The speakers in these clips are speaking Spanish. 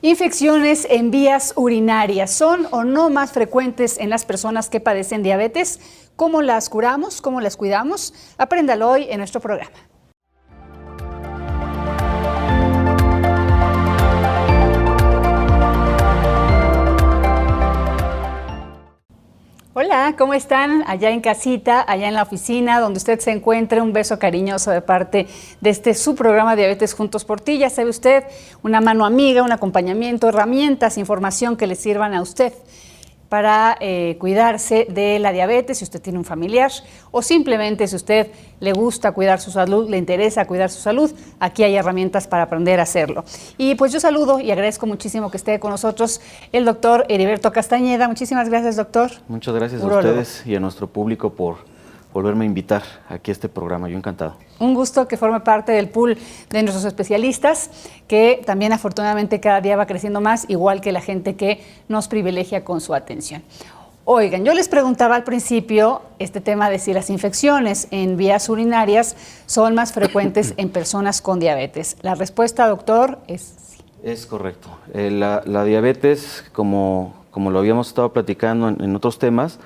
Infecciones en vías urinarias, ¿son o no más frecuentes en las personas que padecen diabetes? ¿Cómo las curamos? ¿Cómo las cuidamos? Apréndalo hoy en nuestro programa. Hola, ¿cómo están? Allá en casita, allá en la oficina, donde usted se encuentre, un beso cariñoso de parte de su programa Diabetes Juntos por Ti. Ya sabe usted, una mano amiga, un acompañamiento, herramientas, información que le sirvan a usted para cuidarse de la diabetes, si usted tiene un familiar o simplemente si usted le gusta cuidar su salud, le interesa cuidar su salud, aquí hay herramientas para aprender a hacerlo. Y pues yo saludo y agradezco muchísimo que esté con nosotros el doctor Heriberto Castañeda. Muchísimas gracias, doctor. Muchas gracias Urólogo. a ustedes y a nuestro público por volverme a invitar aquí a este programa. Yo encantado. Un gusto que forme parte del pool de nuestros especialistas, que también afortunadamente cada día va creciendo más, igual que la gente que nos privilegia con su atención. Oigan, yo les preguntaba al principio este tema de si las infecciones en vías urinarias son más frecuentes en personas con diabetes. La respuesta, doctor, es sí. Es correcto. La diabetes, como lo habíamos estado platicando en otros temas,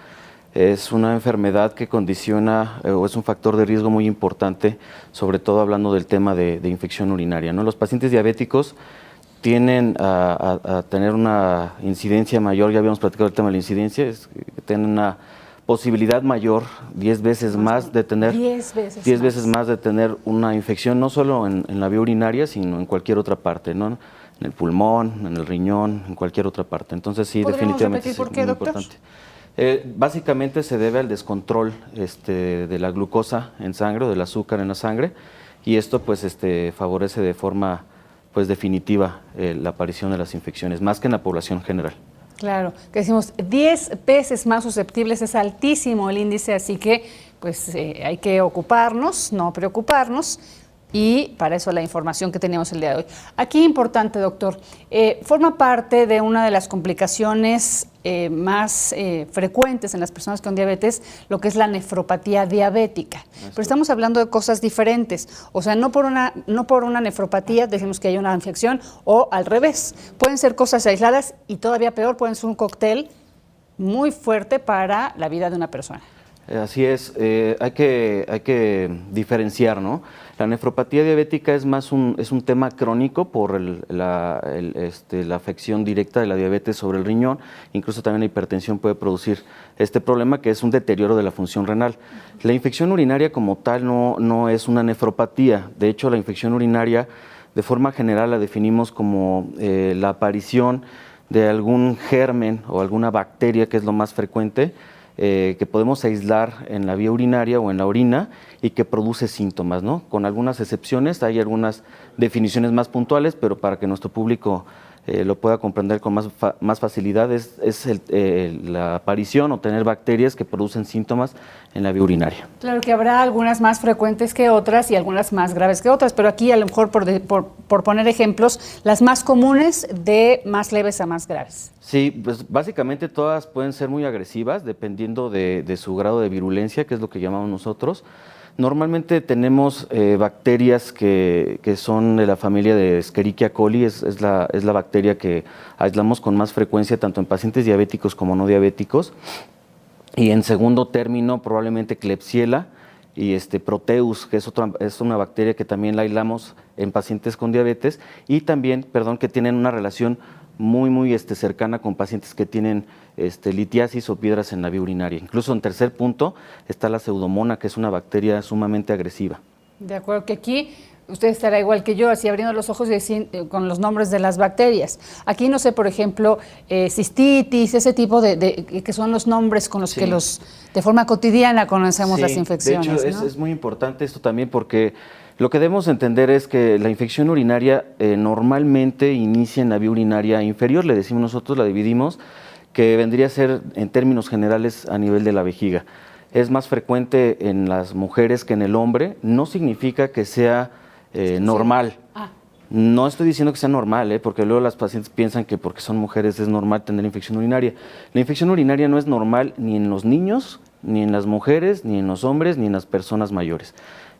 es una enfermedad que condiciona o es un factor de riesgo muy importante, sobre todo hablando del tema de infección urinaria, ¿no? Los pacientes diabéticos tienden a tener una incidencia mayor, ya habíamos platicado el tema de la incidencia, es que tienen una posibilidad mayor, 10 veces más de tener 10 veces más de tener una infección, no solo en la vía urinaria, sino en cualquier otra parte, ¿no? En el pulmón, en el riñón, en cualquier otra parte. Entonces sí, definitivamente es por qué, muy doctor? importante. Básicamente se debe al descontrol de la glucosa en sangre o del azúcar en la sangre, y esto pues favorece de forma pues definitiva la aparición de las infecciones, más que en la población general. Claro, que decimos 10 veces más susceptibles, es altísimo el índice, así que pues hay que ocuparnos, no preocuparnos, y para eso la información que teníamos el día de hoy. Aquí importante, doctor, forma parte de una de las complicaciones más frecuentes en las personas con diabetes, lo que es la nefropatía diabética. Pero estamos hablando de cosas diferentes, o sea, no por una nefropatía decimos que hay una infección, o al revés, pueden ser cosas aisladas y todavía peor, pueden ser un cóctel muy fuerte para la vida de una persona. Así es, hay que diferenciar, ¿no? La nefropatía diabética es un tema crónico por la afección directa de la diabetes sobre el riñón. Incluso también la hipertensión puede producir este problema, que es un deterioro de la función renal. La infección urinaria como tal no es una nefropatía. De hecho, la infección urinaria de forma general la definimos como la aparición de algún germen o alguna bacteria, que es lo más frecuente, que podemos aislar en la vía urinaria o en la orina y que produce síntomas, ¿no? Con algunas excepciones, hay algunas definiciones más puntuales, pero para que nuestro público lo pueda comprender con más facilidad, es la aparición o tener bacterias que producen síntomas en la vía urinaria. Claro que habrá algunas más frecuentes que otras y algunas más graves que otras, pero aquí a lo mejor por poner ejemplos, las más comunes de más leves a más graves. Sí, pues básicamente todas pueden ser muy agresivas dependiendo de su grado de virulencia, que es lo que llamamos nosotros. Normalmente tenemos bacterias que son de la familia de Escherichia coli, es la bacteria que aislamos con más frecuencia tanto en pacientes diabéticos como no diabéticos. Y en segundo término probablemente Klebsiella y Proteus, que es una bacteria que también la aislamos en pacientes con diabetes y también, que tienen una relación muy cercana con pacientes que tienen litiasis o piedras en la vía urinaria. Incluso en tercer punto está la Pseudomonas, que es una bacteria sumamente agresiva. De acuerdo, que aquí usted estará igual que yo, así abriendo los ojos con los nombres de las bacterias. Aquí no sé, por ejemplo, cistitis, ese tipo que son los nombres con los que de forma cotidiana conocemos las infecciones. De hecho, ¿no? es muy importante esto también porque lo que debemos entender es que la infección urinaria normalmente inicia en la vía urinaria inferior, le decimos nosotros, la dividimos, que vendría a ser en términos generales a nivel de la vejiga. Es más frecuente en las mujeres que en el hombre, no significa que sea normal. No estoy diciendo que sea normal, porque luego las pacientes piensan que porque son mujeres es normal tener infección urinaria. La infección urinaria no es normal ni en los niños, ni en las mujeres, ni en los hombres, ni en las personas mayores.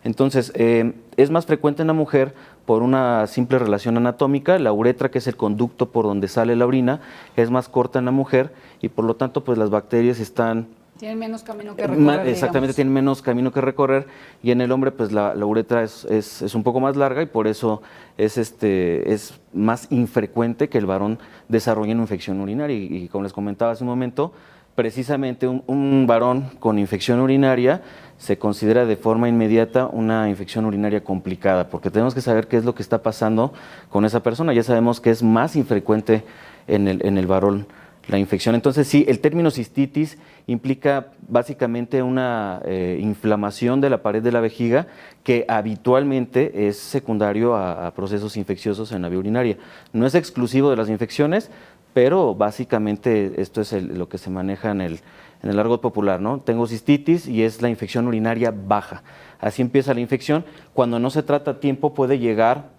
Entonces, es más frecuente en la mujer por una simple relación anatómica. La uretra, que es el conducto por donde sale la orina, es más corta en la mujer y por lo tanto pues las bacterias están... Tienen menos camino que recorrer, Exactamente, digamos. tienen menos camino que recorrer y en el hombre pues la uretra es un poco más larga y por eso es más infrecuente que el varón desarrolle una infección urinaria y como les comentaba hace un momento, precisamente un varón con infección urinaria se considera de forma inmediata una infección urinaria complicada, porque tenemos que saber qué es lo que está pasando con esa persona. Ya sabemos que es más infrecuente en el varón la infección. Entonces sí, el término cistitis implica básicamente una inflamación de la pared de la vejiga que habitualmente es secundario a procesos infecciosos en la vía urinaria. No es exclusivo de las infecciones, pero básicamente esto es lo que se maneja en el argot popular, ¿no? Tengo cistitis y es la infección urinaria baja. Así empieza la infección. Cuando no se trata a tiempo puede llegar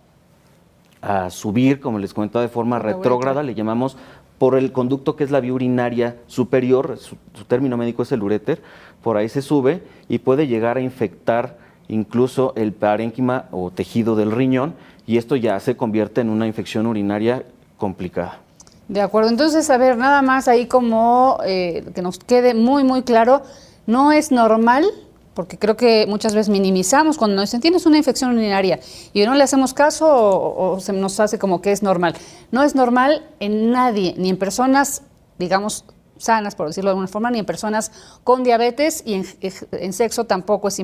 a subir, como les comentaba, de forma retrógrada, le llamamos por el conducto que es la vía urinaria superior, su término médico es el uréter, por ahí se sube y puede llegar a infectar incluso el parénquima o tejido del riñón y esto ya se convierte en una infección urinaria complicada. De acuerdo, entonces, a ver, nada más ahí como que nos quede muy, muy claro, no es normal, porque creo que muchas veces minimizamos cuando nos dicen tienes una infección urinaria y no le hacemos caso o se nos hace como que es normal. No es normal en nadie, ni en personas, digamos, sanas, por decirlo de alguna forma, ni en personas con diabetes y en sexo tampoco es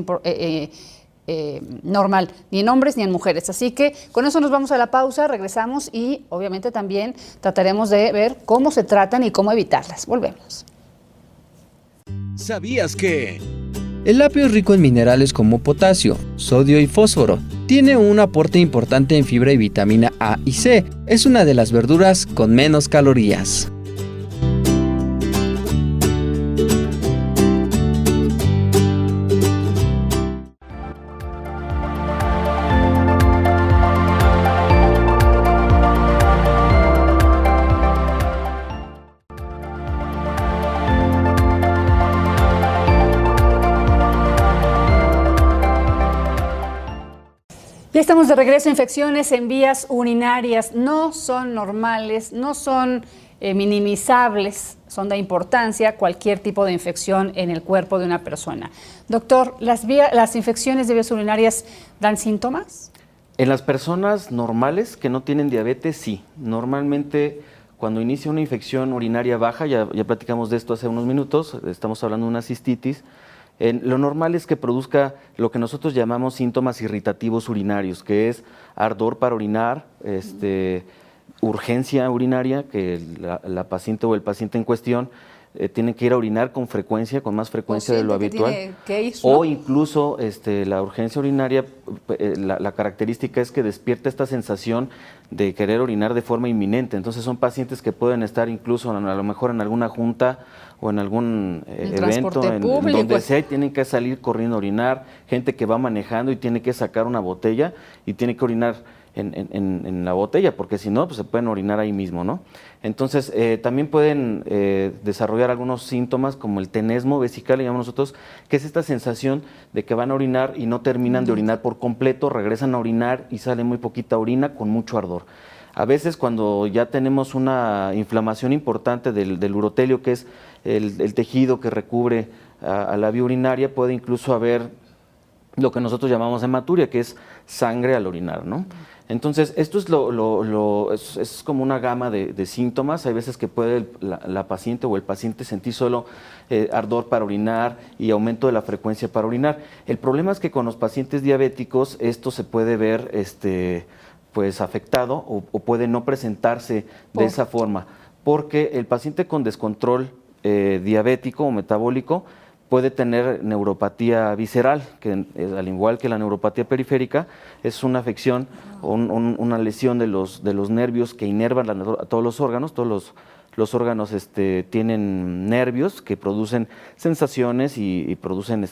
normal, ni en hombres ni en mujeres. Así que con eso nos vamos a la pausa, regresamos y obviamente también trataremos de ver cómo se tratan y cómo evitarlas. Volvemos. ¿Sabías que? El apio es rico en minerales como potasio, sodio y fósforo. Tiene un aporte importante en fibra y vitamina A y C. Es una de las verduras con menos calorías. Ya estamos de regreso. Infecciones en vías urinarias no son normales, no son minimizables, son de importancia cualquier tipo de infección en el cuerpo de una persona. Doctor, ¿las infecciones de vías urinarias dan síntomas? En las personas normales que no tienen diabetes, sí. Normalmente cuando inicia una infección urinaria baja, ya platicamos de esto hace unos minutos, estamos hablando de una cistitis. Lo normal es que produzca lo que nosotros llamamos síntomas irritativos urinarios, que es ardor para orinar, urgencia urinaria, que la paciente o el paciente en cuestión tiene que ir a orinar con frecuencia, con más frecuencia de lo habitual. O incluso la urgencia urinaria, la característica es que despierta esta sensación de querer orinar de forma inminente. Entonces son pacientes que pueden estar incluso a lo mejor en alguna junta o en algún evento en donde sea y tienen que salir corriendo a orinar, gente que va manejando y tiene que sacar una botella y tiene que orinar en la botella, porque si no, pues se pueden orinar ahí mismo, ¿no? Entonces, también pueden desarrollar algunos síntomas como el tenesmo vesical, le llamamos nosotros, que es esta sensación de que van a orinar y no terminan de orinar por completo, regresan a orinar y sale muy poquita orina con mucho ardor. A veces cuando ya tenemos una inflamación importante del urotelio, que es el tejido que recubre a la vía urinaria, puede incluso haber lo que nosotros llamamos hematuria, que es sangre al orinar, ¿no? Entonces, esto es es como una gama de síntomas. Hay veces que puede la paciente o el paciente sentir solo ardor para orinar y aumento de la frecuencia para orinar. El problema es que con los pacientes diabéticos esto se puede ver pues afectado o puede no presentarse de esa forma, porque el paciente con descontrol diabético o metabólico puede tener neuropatía visceral, que al igual que la neuropatía periférica, es una afección o una lesión de los nervios que inervan a todos los órganos. Todos los órganos tienen nervios que producen sensaciones y producen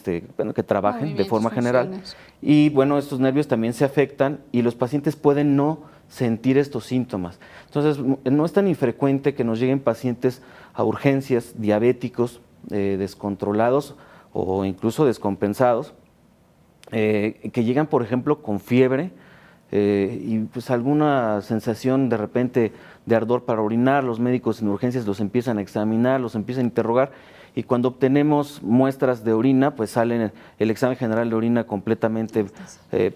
que trabajen de forma general. Y bueno, estos nervios también se afectan y los pacientes pueden no sentir estos síntomas. Entonces, no es tan infrecuente que nos lleguen pacientes a urgencias diabéticos, descontrolados o incluso descompensados, que llegan, por ejemplo, con fiebre y pues alguna sensación de repente de ardor para orinar. Los médicos en urgencias los empiezan a examinar, los empiezan a interrogar, y cuando obtenemos muestras de orina, pues sale el examen general de orina completamente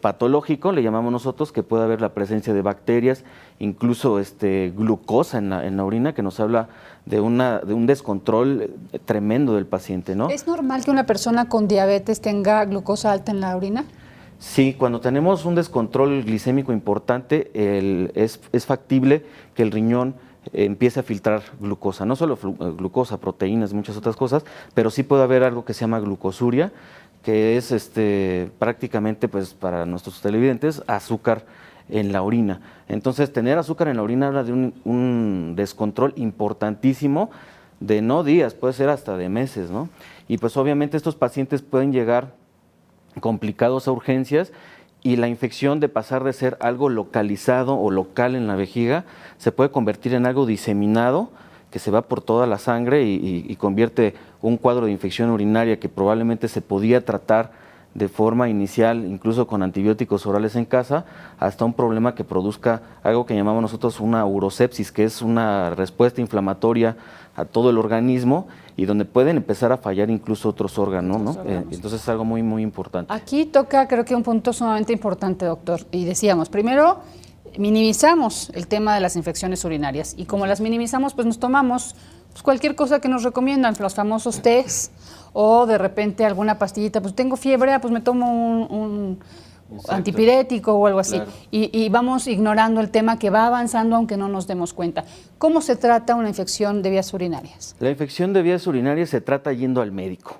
patológico, le llamamos nosotros, que puede haber la presencia de bacterias, incluso glucosa en la orina, que nos habla de un descontrol tremendo del paciente, ¿no? ¿Es normal que una persona con diabetes tenga glucosa alta en la orina? Sí, cuando tenemos un descontrol glicémico importante, es factible que el riñón empiece a filtrar glucosa, no solo glucosa, proteínas, muchas otras cosas, pero sí puede haber algo que se llama glucosuria, que es prácticamente, pues para nuestros televidentes, azúcar en la orina. Entonces, tener azúcar en la orina habla de un descontrol importantísimo de no días, puede ser hasta de meses, ¿no? Y pues obviamente estos pacientes pueden llegar complicados a urgencias, y la infección, de pasar de ser algo localizado o local en la vejiga, se puede convertir en algo diseminado, que se va por toda la sangre y convierte un cuadro de infección urinaria que probablemente se podía tratar de forma inicial, incluso con antibióticos orales en casa, hasta un problema que produzca algo que llamamos nosotros una urosepsis, que es una respuesta inflamatoria a todo el organismo, y donde pueden empezar a fallar incluso otros órganos, ¿no? Entonces es algo muy, muy importante. Aquí toca, creo que un punto sumamente importante, doctor. Y decíamos, primero, minimizamos el tema de las infecciones urinarias. Y como las minimizamos, pues nos tomamos cualquier cosa que nos recomiendan, los famosos tés, o de repente alguna pastillita. Pues tengo fiebre, pues me tomo un antipirético o algo así. Claro. Y vamos ignorando el tema que va avanzando aunque no nos demos cuenta. ¿Cómo se trata una infección de vías urinarias? La infección de vías urinarias se trata yendo al médico.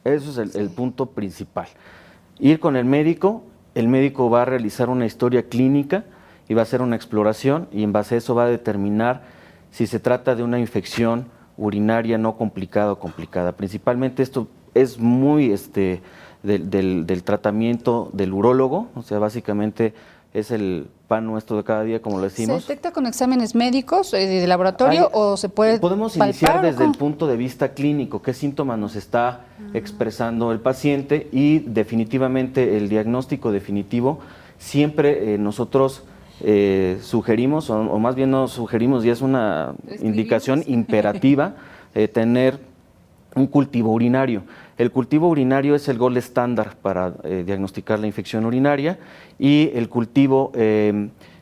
Eso es el punto principal. Ir con el médico va a realizar una historia clínica y va a hacer una exploración, y en base a eso va a determinar si se trata de una infección urinaria no complicada o complicada. Principalmente esto es muy del tratamiento del urólogo, o sea, básicamente es el pan nuestro de cada día, como lo decimos. ¿Se detecta con exámenes médicos de laboratorio o se puede Podemos iniciar desde el punto de vista clínico, qué síntomas nos está expresando el paciente, y definitivamente el diagnóstico definitivo siempre nosotros sugerimos, o más bien no sugerimos, ya es una indicación imperativa, tener un cultivo urinario. El cultivo urinario es el gold estándar para diagnosticar la infección urinaria, y el cultivo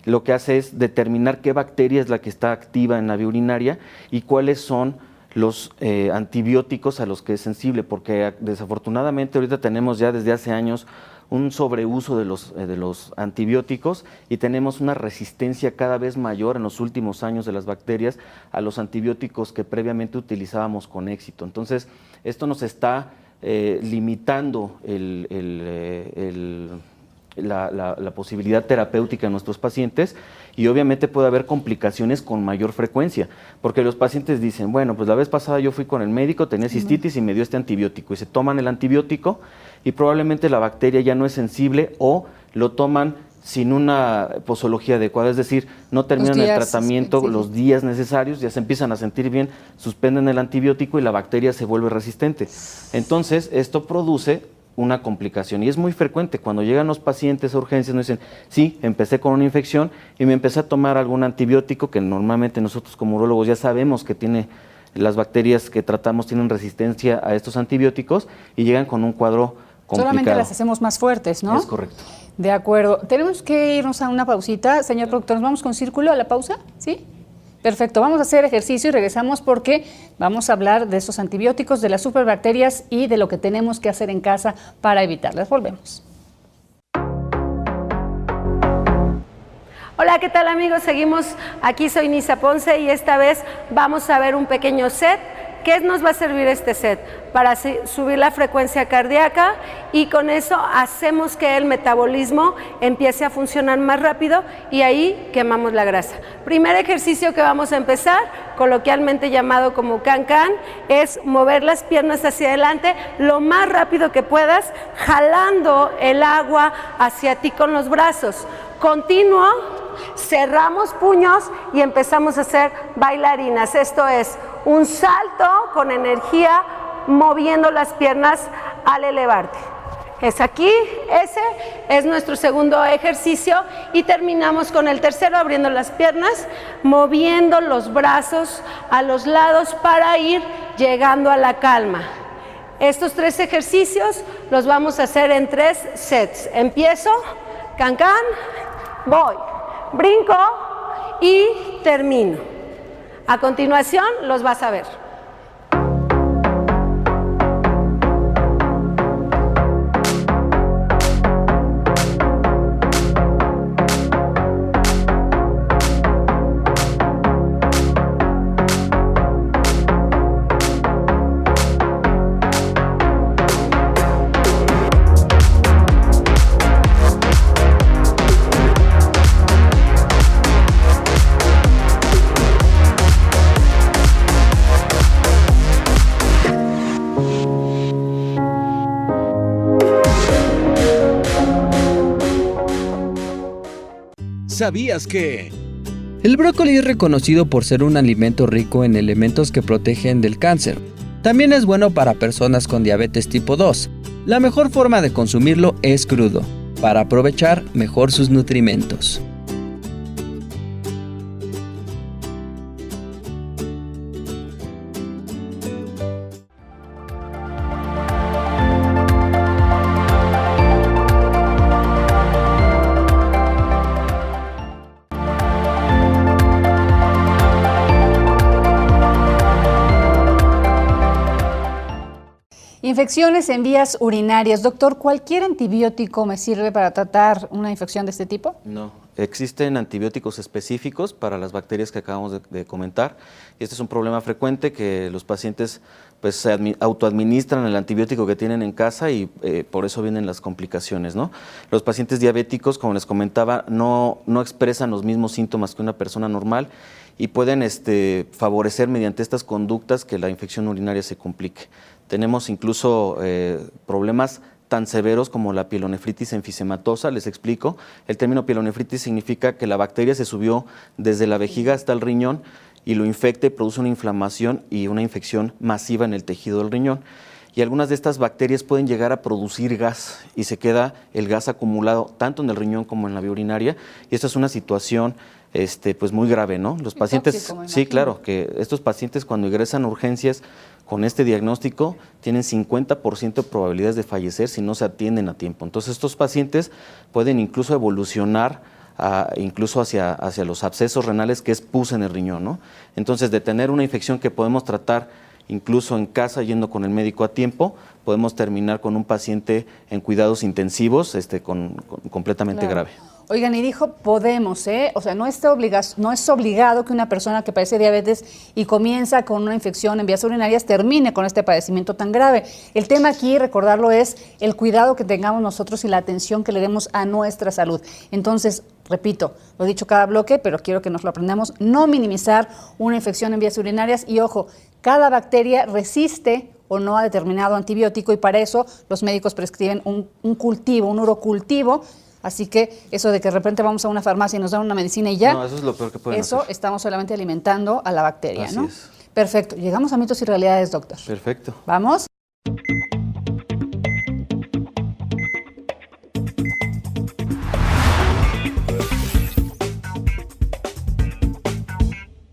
lo que hace es determinar qué bacteria es la que está activa en la vía urinaria y cuáles son los antibióticos a los que es sensible, porque desafortunadamente ahorita tenemos ya desde hace años un sobreuso de los antibióticos, y tenemos una resistencia cada vez mayor en los últimos años de las bacterias a los antibióticos que previamente utilizábamos con éxito. Entonces, esto nos está limitando la posibilidad terapéutica en nuestros pacientes, y obviamente puede haber complicaciones con mayor frecuencia, porque los pacientes dicen, bueno, pues la vez pasada yo fui con el médico, tenía cistitis y me dio este antibiótico, y se toman el antibiótico y probablemente la bacteria ya no es sensible, o lo toman sin una posología adecuada, es decir, no terminan el tratamiento los días necesarios, ya se empiezan a sentir bien, suspenden el antibiótico y la bacteria se vuelve resistente. Entonces, esto produce una complicación, y es muy frecuente cuando llegan los pacientes a urgencias, nos dicen, sí, empecé con una infección y me empecé a tomar algún antibiótico, que normalmente nosotros como urólogos ya sabemos que las bacterias que tratamos tienen resistencia a estos antibióticos, y llegan con un cuadro complicado. Solamente las hacemos más fuertes, ¿no? Es correcto. De acuerdo. Tenemos que irnos a una pausita. Señor productor, ¿nos vamos con círculo a la pausa? ¿Sí? Perfecto. Vamos a hacer ejercicio y regresamos, porque vamos a hablar de esos antibióticos, de las superbacterias y de lo que tenemos que hacer en casa para evitarlas. Volvemos. Hola, ¿qué tal, amigos? Seguimos aquí, soy Nisa Ponce, y esta vez vamos a ver un pequeño set. ¿Qué nos va a servir este set? Para subir la frecuencia cardíaca, y con eso hacemos que el metabolismo empiece a funcionar más rápido, y ahí quemamos la grasa. Primer ejercicio que vamos a empezar, coloquialmente llamado como can-can, es mover las piernas hacia adelante lo más rápido que puedas, jalando el agua hacia ti con los brazos. Continuo, cerramos puños y empezamos a hacer bailarinas. Esto es un salto con energía, moviendo las piernas al elevarte. es aquí, ese es nuestro segundo ejercicio y terminamos con el tercero, abriendo las piernas, moviendo los brazos a los lados para ir llegando a la calma. Estos 3 ejercicios los vamos a hacer en 3 sets. Empiezo, can, voy, brinco y termino. A continuación los vas a ver. ¿Sabías que? El brócoli es reconocido por ser un alimento rico en elementos que protegen del cáncer. También es bueno para personas con diabetes tipo 2. La mejor forma de consumirlo es crudo, para aprovechar mejor sus nutrimentos. Infecciones en vías urinarias. Doctor, ¿cualquier antibiótico me sirve para tratar una infección de este tipo? No, existen antibióticos específicos para las bacterias que acabamos de comentar. Y este es un problema frecuente que los pacientes pues, se autoadministran el antibiótico que tienen en casa y por eso vienen las complicaciones, ¿no? Los pacientes diabéticos, como les comentaba, no expresan los mismos síntomas que una persona normal y pueden favorecer mediante estas conductas que la infección urinaria se complique. Tenemos incluso problemas tan severos como la pielonefritis enfisematosa. Les explico. El término pielonefritis significa que la bacteria se subió desde la vejiga hasta el riñón y lo infecta y produce una inflamación y una infección masiva en el tejido del riñón. Y algunas de estas bacterias pueden llegar a producir gas y se queda el gas acumulado tanto en el riñón como en la vía urinaria. Y esta es una situación pues muy grave, ¿no? Los pacientes, tóxico, me sí, imagino. claro, que estos pacientes cuando ingresan a urgencias con este diagnóstico tienen 50% de probabilidades de fallecer si no se atienden a tiempo. Entonces estos pacientes pueden incluso evolucionar incluso hacia los abscesos renales, que es pus en el riñón, ¿no? Entonces, de tener una infección que podemos tratar incluso en casa yendo con el médico a tiempo, podemos terminar con un paciente en cuidados intensivos completamente Claro. grave. Oigan, y dijo podemos, ¿eh? O sea, no es obligado que una persona que padece diabetes y comienza con una infección en vías urinarias termine con este padecimiento tan grave. El tema aquí, recordarlo, es el cuidado que tengamos nosotros y la atención que le demos a nuestra salud. Entonces, repito, lo he dicho cada bloque, pero quiero que nos lo aprendamos, no minimizar una infección en vías urinarias y, ojo, cada bacteria resiste o no a determinado antibiótico y para eso los médicos prescriben un cultivo, un urocultivo. Así que eso de que de repente vamos a una farmacia y nos dan una medicina y ya, No, eso es lo peor que pueden eso hacer. estamos solamente alimentando a la bacteria, Así ¿no? es. Perfecto. Llegamos a mitos y realidades, doctor. Perfecto. ¿Vamos?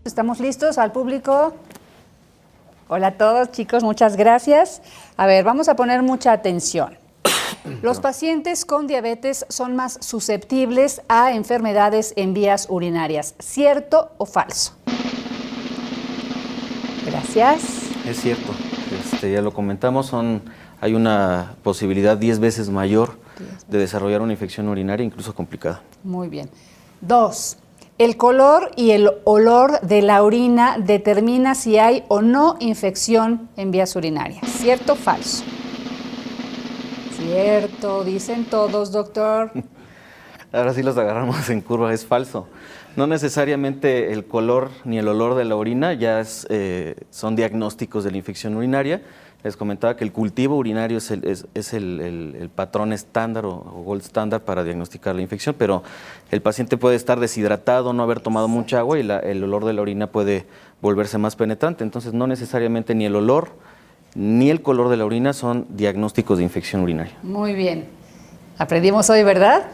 ¿Estamos listos al público? Hola a todos, chicos, muchas gracias. A ver, vamos a poner mucha atención. Los pacientes con diabetes son más susceptibles a enfermedades en vías urinarias. ¿Cierto o falso? Gracias. Es cierto, ya lo comentamos, hay una posibilidad 10 veces mayor de desarrollar una infección urinaria, incluso complicada. Muy bien. 2. El color y el olor de la orina determina si hay o no infección en vías urinarias. ¿Cierto o falso? Cierto, dicen todos, doctor. Ahora sí los agarramos en curva, es falso. No necesariamente el color ni el olor de la orina son diagnósticos de la infección urinaria. Les comentaba que el cultivo urinario es el patrón estándar o gold estándar para diagnosticar la infección, pero el paciente puede estar deshidratado, no haber tomado mucha agua y el olor de la orina puede volverse más penetrante. Entonces, no necesariamente ni el olor ni el color de la orina son diagnósticos de infección urinaria. Muy bien. Aprendimos hoy, ¿verdad?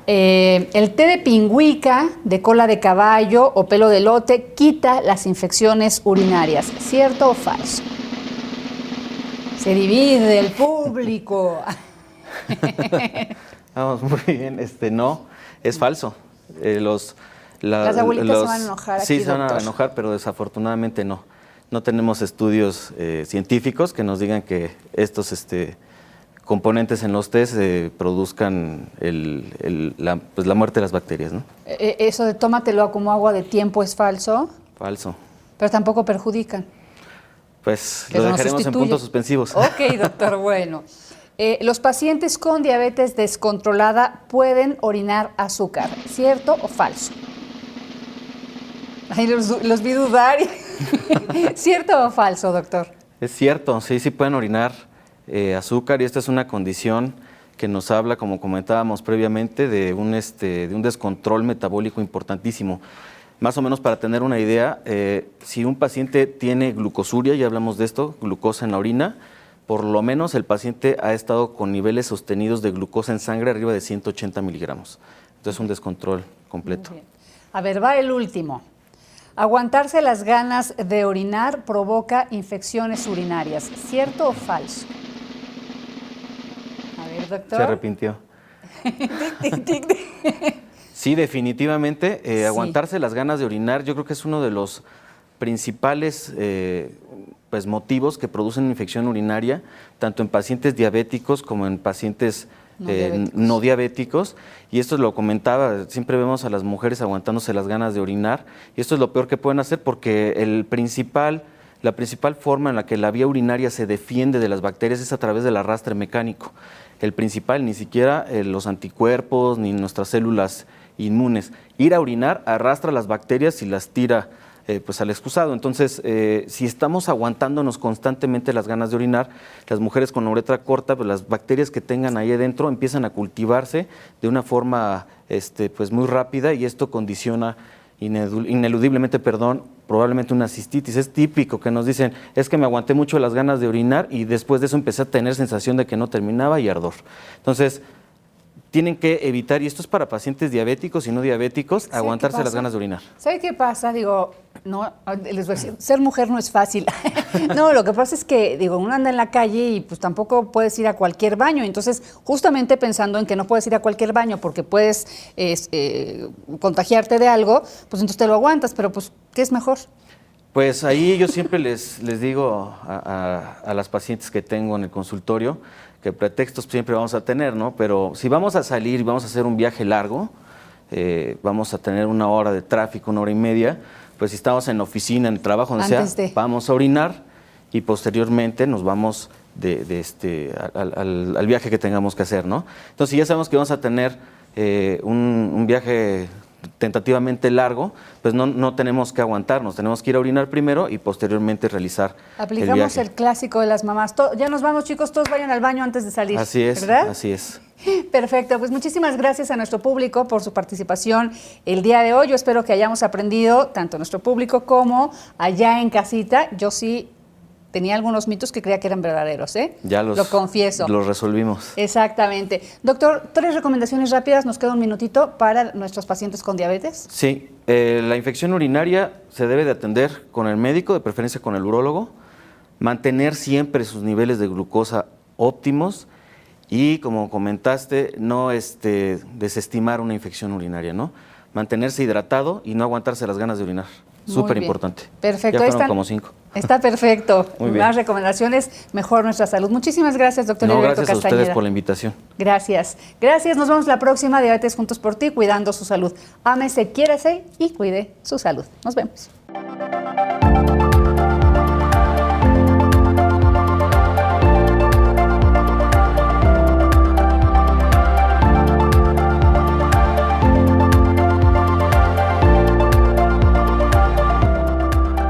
El té de pingüica, de cola de caballo o pelo de elote quita las infecciones urinarias. ¿Cierto o falso? Se divide el público. Vamos, muy bien. No, es falso. Las abuelitas se van a enojar aquí, sí, se van a doctor. enojar, pero desafortunadamente no. No tenemos estudios científicos que nos digan que estos componentes en los tés produzcan la muerte de las bacterias, ¿no? Eso de tómatelo como agua de tiempo es falso, Falso. pero tampoco perjudican. Pues Pero lo no dejaremos en sustituye. puntos suspensivos. Ok, doctor, bueno. Los pacientes con diabetes descontrolada pueden orinar azúcar, ¿cierto o falso? Ay, los vi dudar. ¿Cierto o falso, doctor? Es cierto, sí pueden orinar azúcar, y esta es una condición que nos habla, como comentábamos previamente, de un descontrol metabólico importantísimo. Más o menos para tener una idea, si un paciente tiene glucosuria, ya hablamos de esto, glucosa en la orina, por lo menos el paciente ha estado con niveles sostenidos de glucosa en sangre arriba de 180 miligramos. Entonces, un descontrol completo. Muy bien. A ver, va el último. Aguantarse las ganas de orinar provoca infecciones urinarias, ¿cierto o falso? A ver, doctor. Se arrepintió. Tic, tic, tic. Sí, definitivamente, Sí. aguantarse las ganas de orinar, yo creo que es uno de los principales motivos que producen infección urinaria, tanto en pacientes diabéticos como en pacientes no diabéticos. Y esto lo comentaba, siempre vemos a las mujeres aguantándose las ganas de orinar, y esto es lo peor que pueden hacer, porque la principal forma en la que la vía urinaria se defiende de las bacterias es a través del arrastre mecánico. El principal, ni siquiera los anticuerpos ni nuestras células inmunes. Ir a orinar arrastra las bacterias y las tira al excusado. Entonces, si estamos aguantándonos constantemente las ganas de orinar, las mujeres con la uretra corta, pues las bacterias que tengan ahí adentro empiezan a cultivarse de una forma muy rápida, y esto condiciona ineludiblemente, probablemente una cistitis. Es típico que nos dicen, es que me aguanté mucho las ganas de orinar y después de eso empecé a tener sensación de que no terminaba y ardor. Entonces, tienen que evitar, y esto es para pacientes diabéticos y no diabéticos, ¿Sabe aguantarse qué las pasa? ganas de orinar. ¿Sabe qué pasa? Digo, no, les voy a decir, ser mujer no es fácil. No, lo que pasa es que, uno anda en la calle y pues tampoco puedes ir a cualquier baño. Entonces, justamente pensando en que no puedes ir a cualquier baño porque puedes contagiarte de algo, pues entonces te lo aguantas, pero pues, ¿qué es mejor? Pues ahí yo siempre les digo a las pacientes que tengo en el consultorio que pretextos siempre vamos a tener, ¿no? Pero si vamos a salir y vamos a hacer un viaje largo, vamos a tener 1 hora de tráfico, 1 hora y media, pues si estamos en oficina, en el trabajo, donde sea, vamos a orinar y posteriormente nos vamos al viaje que tengamos que hacer, ¿no? Entonces, si ya sabemos que vamos a tener un viaje tentativamente largo, pues no tenemos que aguantarnos, tenemos que ir a orinar primero y posteriormente realizar Aplicamos el viaje. el clásico de las mamás. Ya nos vamos, chicos, todos vayan al baño antes de salir. Así es, ¿verdad? así es. Perfecto, pues muchísimas gracias a nuestro público por su participación el día de hoy. Yo espero que hayamos aprendido, tanto nuestro público como allá en casita. Yo sí tenía algunos mitos que creía que eran verdaderos, ¿eh? Ya lo confieso. Los resolvimos. Exactamente. Doctor, 3 recomendaciones rápidas, nos queda un minutito para nuestros pacientes con diabetes. Sí, la infección urinaria se debe de atender con el médico, de preferencia con el urólogo, mantener siempre sus niveles de glucosa óptimos y, como comentaste, no desestimar una infección urinaria, ¿no? Mantenerse hidratado y no aguantarse las ganas de orinar. Súper importante. Perfecto. Ya fueron como 5. Está perfecto. Muy bien. Más recomendaciones, mejor nuestra salud. Muchísimas gracias, doctor Heriberto Gracias a Castañeda. ustedes por la invitación. Gracias. Gracias. Nos vemos la próxima. Diabetes Juntos por Ti, cuidando su salud. Ámese, quiérase y cuide su salud. Nos vemos.